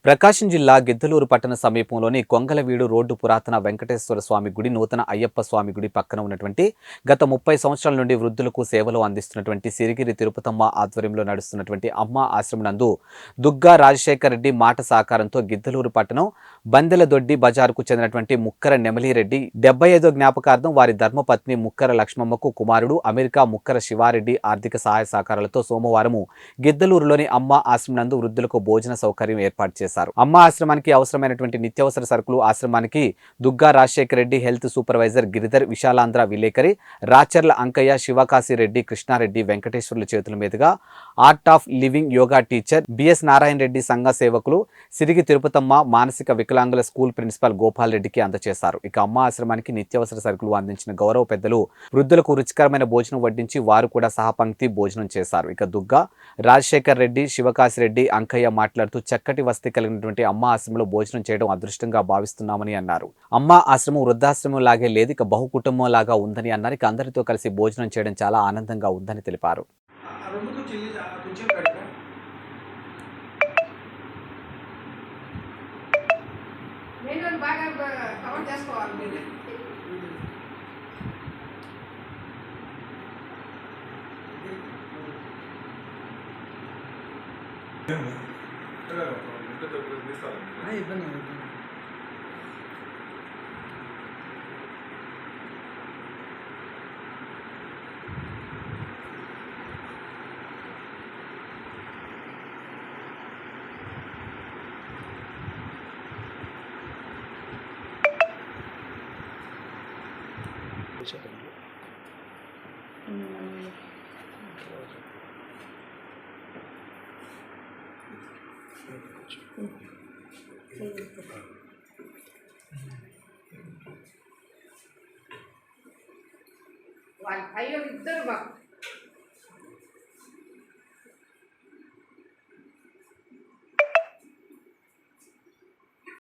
ప్రకాశం జిల్లా గిద్దలూరు పట్టణ సమీపంలోని కొంగలవీడు రోడ్డు పురాతన వెంకటేశ్వర స్వామి గుడి, నూతన అయ్యప్ప స్వామి గుడి పక్కన ఉన్నటువంటి గత 30 సంవత్సరాల నుండి వృద్ధులకు సేవలు అందిస్తున్నటువంటి సిరిగిరి తిరుపతమ్మ ఆధ్వర్యంలో నడుస్తున్నటువంటి అమ్మ ఆశ్రమం నందు దుగ్గా రాజశేఖర్ రెడ్డి మాట సహకారంతో గిద్దలూరు పట్టణం బందెలదొడ్డి బజారుకు చెందినటువంటి ముక్కర నెమలిరెడ్డి 75వ జ్ఞాపకార్థం వారి ధర్మపత్ని ముక్కర లక్ష్మమ్మకు కుమారుడు అమెరికా ముక్కర శివారెడ్డి ఆర్థిక సహాయ సహకారాలతో సోమవారం గిద్దలూరులోని అమ్మ ఆశ్రమం నందు వృద్ధులకు భోజన సౌకర్యం ఏర్పాటు చేశారు. అమ్మ ఆశ్రమానికి అవసరమైనటువంటి నిత్యావసర సరుకులు ఆశ్రమానికి దుగ్గా రాజశేఖర్ రెడ్డి, హెల్త్ సూపర్వైజర్ గిరిధర్, విశాలాంధ్ర విలేకరి రాచర్ల అంకయ్య, శివకాశిరెడ్డి, కృష్ణారెడ్డి, వెంకటేశ్వర్ల చేతుల మీదుగా art of living yoga teacher BS Narayana Reddy సంఘ సేవకులు సిరిగి తిరుపతమ్మ మానసిక వికలాంగుల స్కూల్ ప్రిన్సిపల్ గోపాల్ రెడ్డికి అందజేశారు. ఇక అమ్మ ఆశ్రమానికి నిత్యావసర సరుకులు అందించిన గౌరవ పెద్దలు వృద్ధులకు రుచికరమైన భోజనం వడ్డించి వారు కూడా సహపంక్తి భోజనం చేశారు. ఇక దుగ్గా రాజశేఖర్ రెడ్డి, శివకాశిరెడ్డి, అంకయ్య మాట్లాడుతూ చక్కటి వసతి కలిగినటువంటి అమ్మ ఆశ్రమంలో భోజనం చేయడం అదృష్టంగా భావిస్తున్నామని అన్నారు. అమ్మ ఆశ్రమం వృద్ధాశ్రమం లాగే లేదు, ఇక బహు కుటుంబం లాగా ఉందని అన్నారు. ఇక అందరితో కలిసి భోజనం చేయడం చాలా ఆనందంగా ఉందని తెలిపారు. అయ్యో ఇద్దరు